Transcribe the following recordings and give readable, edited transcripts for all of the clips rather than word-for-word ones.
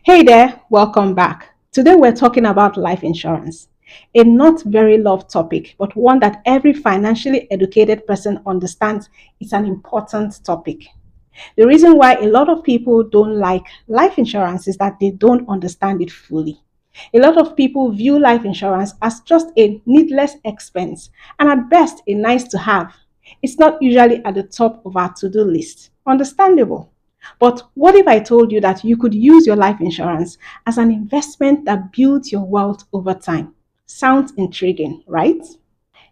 Hey there, welcome back. Today we're talking about life insurance, a not very loved topic, but one that every financially educated person understands is an important topic. The reason why a lot of people don't like life insurance is that they don't understand it fully. A lot of people view life insurance as just a needless expense and at best a nice to have. It's not usually at the top of our to do list. Understandable. But what if I told you that you could use your life insurance as an investment that builds your wealth over time? Sounds intriguing, right?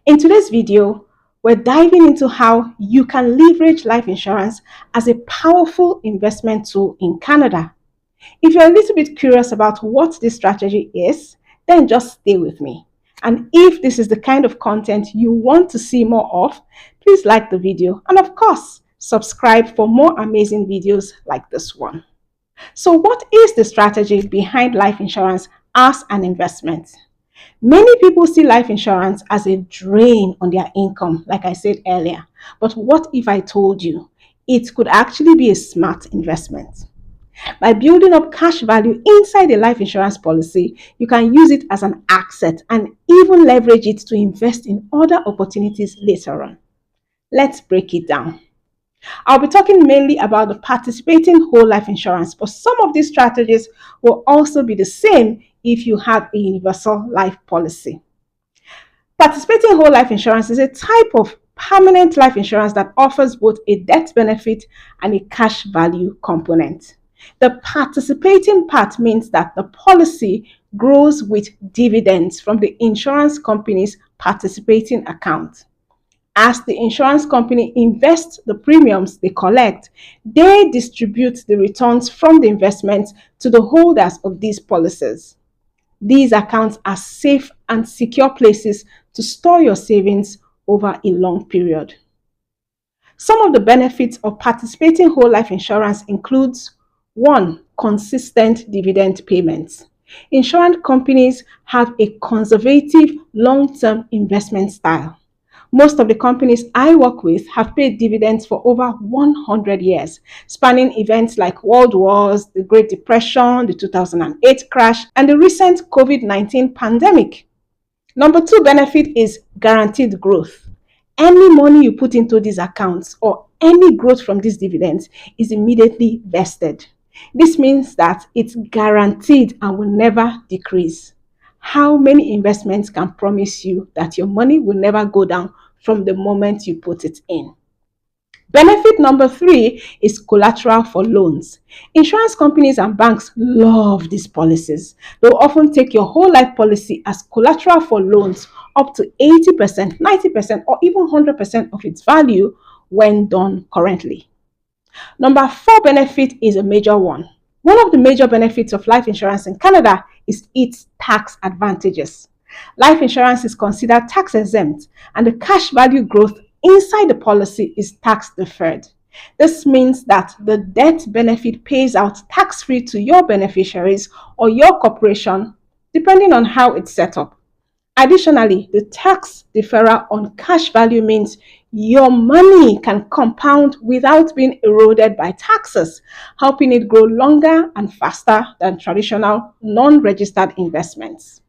In today's video, we're diving into how you can leverage life insurance as a powerful investment tool in Canada. If you're a little bit curious about what this strategy is, then just stay with me. And if this is the kind of content you want to see more of, please like the video and of course, subscribe for more amazing videos like this one. So what is the strategy behind life insurance as an investment? Many people see life insurance as a drain on their income, like I said earlier. But what if I told you it could actually be a smart investment? By building up cash value inside a life insurance policy, you can use it as an asset and even leverage it to invest in other opportunities later on. Let's break it down. I'll be talking mainly about the participating whole life insurance, but some of these strategies will also be the same if you have a universal life policy. Participating whole life insurance is a type of permanent life insurance that offers both a death benefit and a cash value component. The participating part means that the policy grows with dividends from the insurance company's participating account. As the insurance company invests the premiums they collect, they distribute the returns from the investments to the holders of these policies. These accounts are safe and secure places to store your savings over a long period. Some of the benefits of participating whole life insurance includes 1. Consistent dividend payments. Insurance companies have a conservative long-term investment style. Most of the companies I work with have paid dividends for over 100 years, spanning events like World Wars, the Great Depression, the 2008 crash, and the recent COVID-19 pandemic. Number 2 benefit is guaranteed growth. Any money you put into these accounts or any growth from these dividends is immediately vested. This means that it's guaranteed and will never decrease. How many investments can promise you that your money will never go down from the moment you put it in? Benefit number 3 is collateral for loans. Insurance companies and banks love these policies. They'll often take your whole life policy as collateral for loans up to 80%, 90%, or even 100% of its value when done currently. Number 4 benefit is a major one. One of the major benefits of life insurance in Canada is its tax advantages. Life insurance is considered tax exempt and the cash value growth inside the policy is tax deferred. This means that the death benefit pays out tax-free to your beneficiaries or your corporation, depending on how it's set up. Additionally, the tax deferral on cash value means your money can compound without being eroded by taxes, helping it grow longer and faster than traditional non-registered investments.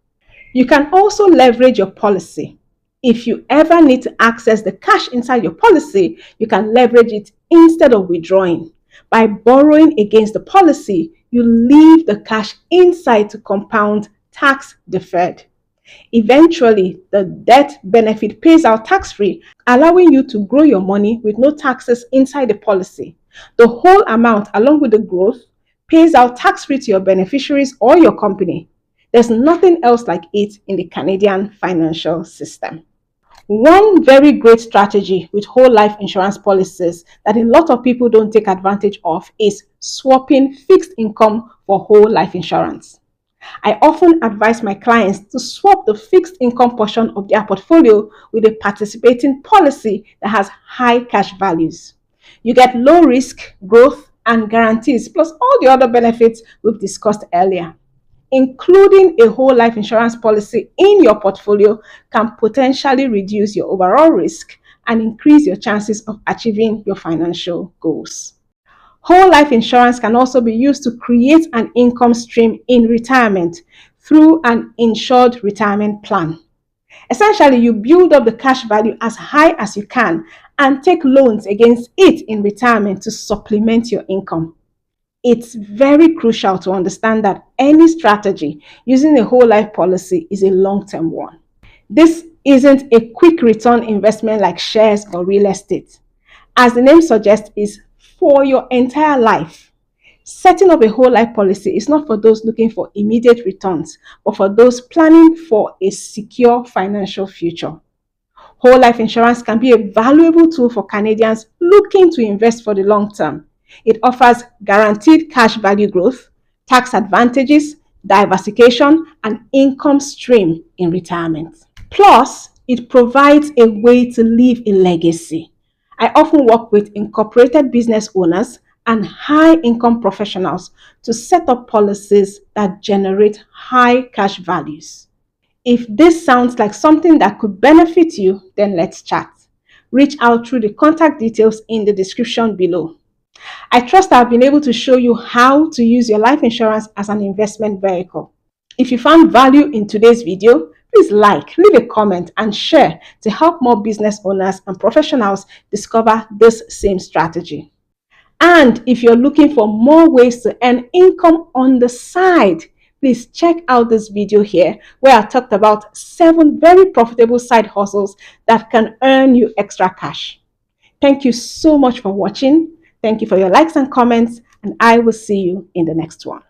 You can also leverage your policy. If you ever need to access the cash inside your policy, you can leverage it instead of withdrawing. By borrowing against the policy, you leave the cash inside to compound tax deferred. Eventually, the death benefit pays out tax-free, allowing you to grow your money with no taxes inside the policy. The whole amount, along with the growth, pays out tax-free to your beneficiaries or your company. There's nothing else like it in the Canadian financial system. One very great strategy with whole life insurance policies that a lot of people don't take advantage of is swapping fixed income for whole life insurance. I often advise my clients to swap the fixed income portion of their portfolio with a participating policy that has high cash values. You get low risk, growth, and guarantees, plus all the other benefits we've discussed earlier. Including a whole life insurance policy in your portfolio can potentially reduce your overall risk and increase your chances of achieving your financial goals. Whole life insurance can also be used to create an income stream in retirement through an insured retirement plan. Essentially, you build up the cash value as high as you can and take loans against it in retirement to supplement your income. It's very crucial to understand that any strategy using a whole life policy is a long-term one. This isn't a quick return investment like shares or real estate. As the name suggests, is for your entire life. Setting up a whole life policy is not for those looking for immediate returns, but for those planning for a secure financial future. Whole life insurance can be a valuable tool for Canadians looking to invest for the long term. It offers guaranteed cash value growth, tax advantages, diversification, and income stream in retirement. Plus, it provides a way to leave a legacy. I often work with incorporated business owners and high income professionals to set up policies that generate high cash values. If this sounds like something that could benefit you, then let's chat. Reach out through the contact details in the description below. I trust I've been able to show you how to use your life insurance as an investment vehicle. If you found value in today's video, please like, leave a comment, and share to help more business owners and professionals discover this same strategy. And if you're looking for more ways to earn income on the side, please check out this video here where I talked about 7 very profitable side hustles that can earn you extra cash. Thank you so much for watching. Thank you for your likes and comments, and I will see you in the next one.